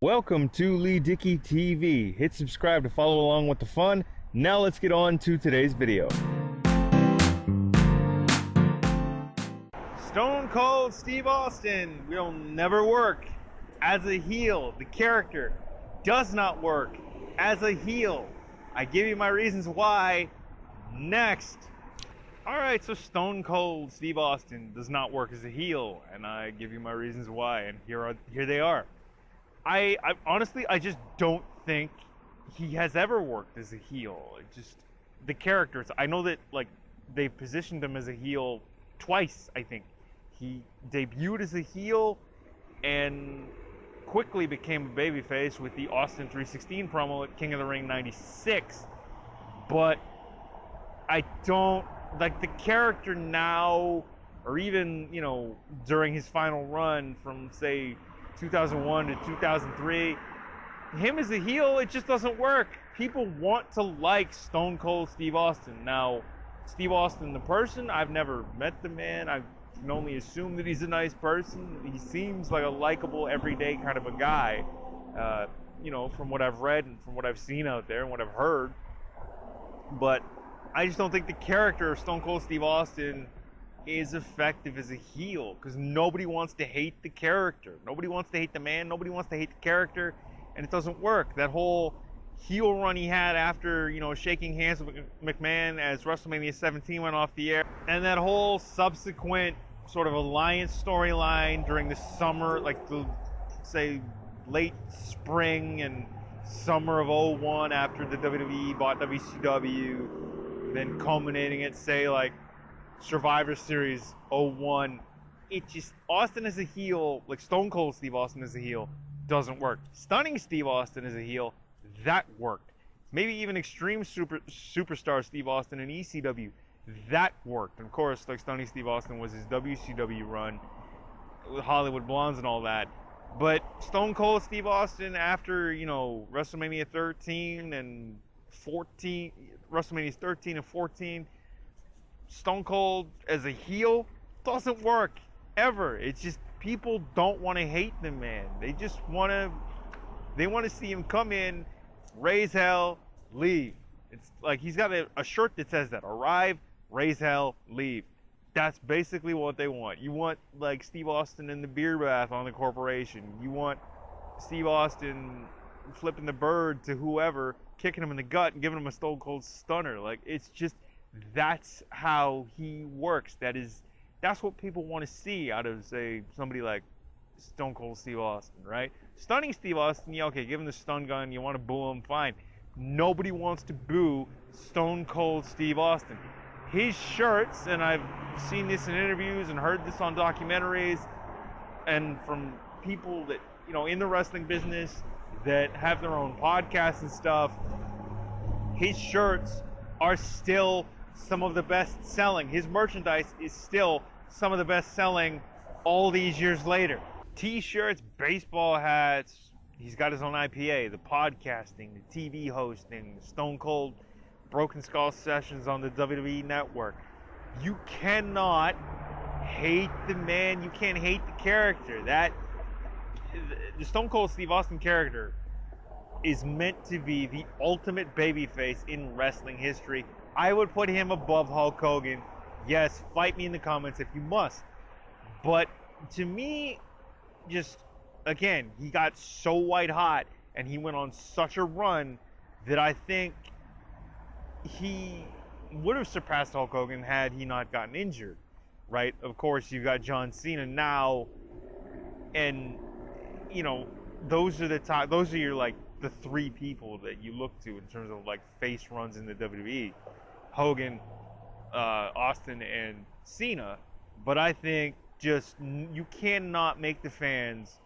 Welcome to Leigh Dickey TV. Hit subscribe to follow along with the fun. Now let's get on to today's video. Stone Cold Steve Austin will never work as a heel. The character does not work as a heel. I give you my reasons why next. Alright, so Stone Cold Steve Austin does not work as a heel, and I give you my reasons why, and here they are. I honestly, I just don't think he has ever worked as a heel. Just the characters. I know that like they positioned him as a heel twice. I think he debuted as a heel and quickly became a babyface with the Austin 316 promo at King of the Ring '96. But I don't like the character now, or even during his final run from say 2001 to 2003, him as a heel, it just doesn't work. People want to like Stone Cold Steve Austin. Now, Steve Austin the person, I've never met the man. I can only assume that he's a nice person. He seems like a likable, everyday kind of a guy, from what I've read and from what I've seen out there and what I've heard. But I just don't think the character of Stone Cold Steve Austin is effective as a heel, because nobody wants to hate the character. Nobody wants to hate the man. Nobody wants to hate the character, and it doesn't work. That whole heel run he had after, shaking hands with McMahon as WrestleMania 17 went off the air, and that whole subsequent sort of alliance storyline during the summer, like the, say, late spring and summer of '01 after the WWE bought WCW, then culminating at, say, like, Survivor Series '01, it just, Austin as a heel, like Stone Cold Steve Austin as a heel, doesn't work. Stunning Steve Austin as a heel, that worked. Maybe even Extreme Superstar Steve Austin in ECW, that worked. And of course, like Stunning Steve Austin was his WCW run with Hollywood Blondes and all that. But Stone Cold Steve Austin after, WrestleMania 13 and 14, WrestleMania 13 and 14, Stone Cold as a heel doesn't work ever. It's just people don't want to hate the man. They just want to see him come in, raise hell, leave. It's like he's got a shirt that says that: arrive, raise hell, leave. That's basically what they want. You want like Steve Austin in the beer bath on the corporation. You want Steve Austin flipping the bird to whoever, kicking him in the gut and giving him a Stone Cold Stunner. Like, it's just, that's how he works. That's what people want to see out of, say, somebody like Stone Cold Steve Austin, right? Stunning Steve Austin, yeah, okay, give him the stun gun, you want to boo him, fine. Nobody wants to boo Stone Cold Steve Austin. His shirts, and I've seen this in interviews and heard this on documentaries and from people that, in the wrestling business that have their own podcasts and stuff, his shirts are still some of the best selling. His merchandise is still some of the best selling all these years later. T-shirts, baseball hats, he's got his own IPA, the podcasting, the TV hosting, Stone Cold Broken Skull sessions on the WWE Network. You cannot hate the man, you can't hate the character. The Stone Cold Steve Austin character is meant to be the ultimate babyface in wrestling history. I would put him above Hulk Hogan. Yes, fight me in the comments if you must. But to me, just, again, he got so white hot and he went on such a run that I think he would have surpassed Hulk Hogan had he not gotten injured, right? Of course, you've got John Cena now, and, those are your, like, the three people that you look to in terms of like face runs in the WWE: Hogan, Austin, and Cena. But I think just you cannot make the fans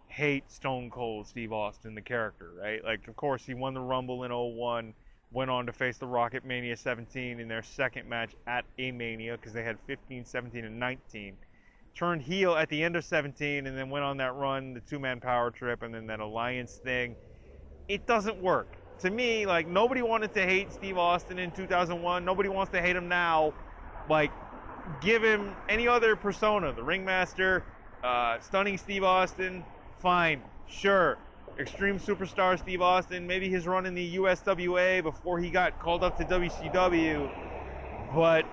hate Stone Cold Steve Austin, the character, right? Like, of course, he won the Rumble in '01, went on to face the Rock at Mania 17 in their second match at a Mania, because they had 15, 17, and 19. Turned heel at the end of 17 and then went on that run, the two-man power trip, and then that alliance thing. It doesn't work. To me, like, nobody wanted to hate Steve Austin in 2001. Nobody wants to hate him now. Like, give him any other persona. The Ringmaster, Stunning Steve Austin, fine, sure. Extreme Superstar Steve Austin, maybe his run in the USWA before he got called up to WCW. But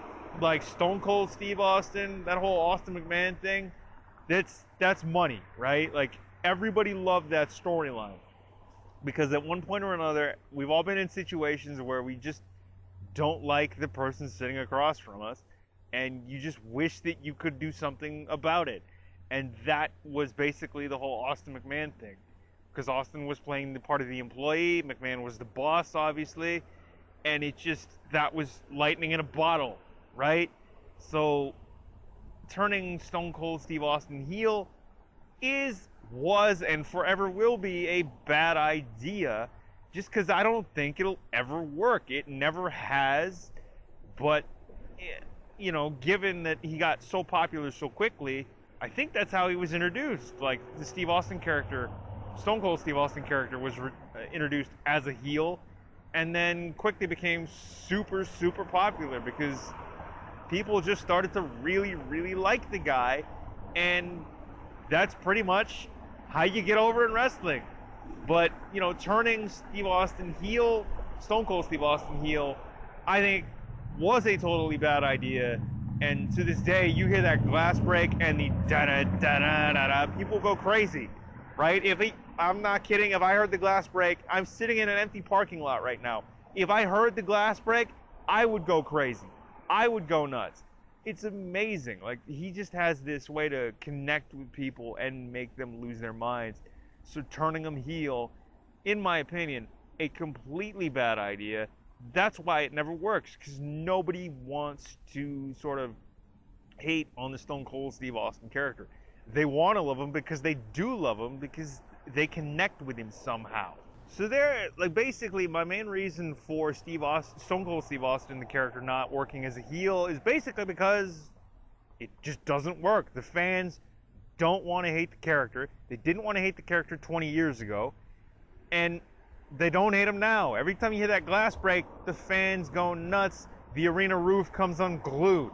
like Stone Cold Steve Austin, that whole Austin McMahon thing, that's money, right? Like everybody loved that storyline because at one point or another, we've all been in situations where we just don't like the person sitting across from us, and you just wish that you could do something about it. And that was basically the whole Austin McMahon thing. Because Austin was playing the part of the employee, McMahon was the boss, obviously, and that was lightning in a bottle, right? So, turning Stone Cold Steve Austin heel was, and forever will be a bad idea, just because I don't think it'll ever work. It never has, but, you know, given that he got so popular so quickly, I think that's how he was introduced. Like, the Steve Austin character, Stone Cold Steve Austin character was introduced as a heel and then quickly became super, super popular because people just started to really, really like the guy, and that's pretty much how you get over in wrestling. But, you know, turning Steve Austin heel, Stone Cold Steve Austin heel, I think was a totally bad idea. And to this day, you hear that glass break and the da-da-da-da-da-da, people go crazy, right? I'm not kidding, if I heard the glass break, I'm sitting in an empty parking lot right now. If I heard the glass break, I would go crazy. I would go nuts. It's amazing. Like, he just has this way to connect with people and make them lose their minds. So turning them heel, in my opinion, a completely bad idea. That's why it never works, because nobody wants to sort of hate on the Stone Cold Steve Austin character. They want to love him because they do love him, because they connect with him somehow. So basically my main reason for Stone Cold Steve Austin, the character, not working as a heel is basically because it just doesn't work. The fans don't want to hate the character. They didn't want to hate the character 20 years ago, and they don't hate him now. Every time you hear that glass break, the fans go nuts. The arena roof comes unglued,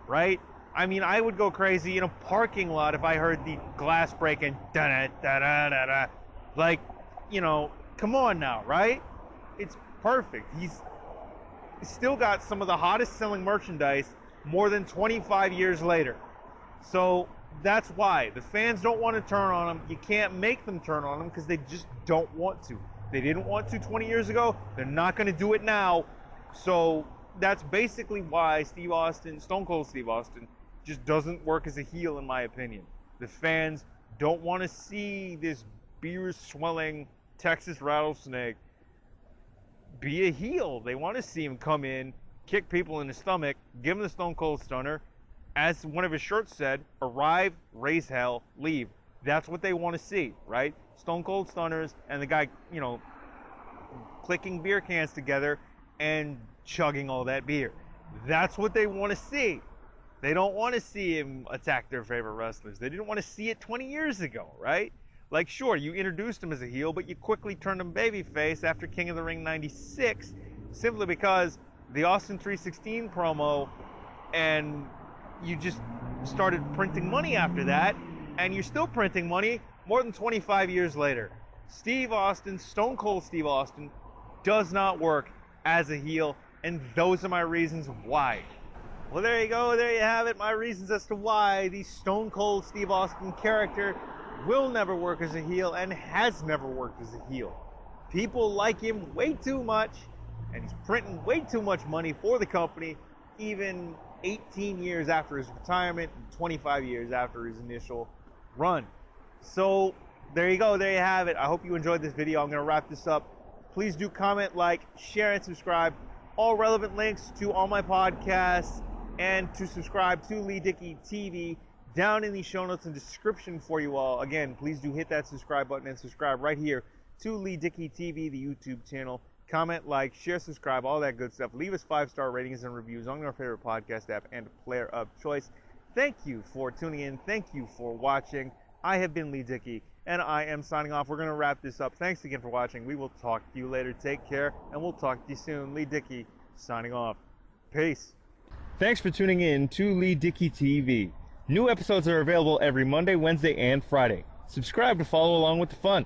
right? I mean, I would go crazy in a parking lot if I heard the glass break and da-da-da-da-da-da. Like, you know, come on now, right? It's perfect. He's still got some of the hottest selling merchandise more than 25 years later. So that's why. The fans don't want to turn on him. You can't make them turn on him because they just don't want to. They didn't want to 20 years ago. They're not going to do it now. So that's basically why Stone Cold Steve Austin, just doesn't work as a heel, in my opinion. The fans don't want to see this beer-swelling Texas rattlesnake be a heel. They want to see him come in, kick people in the stomach, give him the Stone Cold Stunner. As one of his shirts said, arrive, raise hell, leave. That's what they want to see, right? Stone Cold Stunners and the guy, you know, clicking beer cans together and chugging all that beer. That's what they want to see. They don't want to see him attack their favorite wrestlers. They didn't want to see it 20 years ago, right? Like, sure, you introduced him as a heel, but you quickly turned him babyface after King of the Ring 96, simply because the Austin 316 promo, and you just started printing money after that, and you're still printing money more than 25 years later. Steve Austin, Stone Cold Steve Austin, does not work as a heel, and those are my reasons why. Well, there you go. There you have it. My reasons as to why the Stone Cold Steve Austin character will never work as a heel and has never worked as a heel. People like him way too much, and he's printing way too much money for the company, even 18 years after his retirement and 25 years after his initial run. So there you go. There you have it. I hope you enjoyed this video. I'm going to wrap this up. Please do comment, like, share, and subscribe. All relevant links to all my podcasts and to subscribe to Leigh Dickey TV down in the show notes and description for you all. Again, please do hit that subscribe button and subscribe right here to Leigh Dickey TV, the YouTube channel. Comment, like, share, subscribe, all that good stuff. Leave us 5-star ratings and reviews on your favorite podcast app and player of choice. Thank you for tuning in. Thank you for watching. I have been Leigh Dickey, and I am signing off. We're going to wrap this up. Thanks again for watching. We will talk to you later. Take care, and we'll talk to you soon. Leigh Dickey signing off. Peace. Thanks for tuning in to Leigh Dickey TV. New episodes are available every Monday, Wednesday, and Friday. Subscribe to follow along with the fun.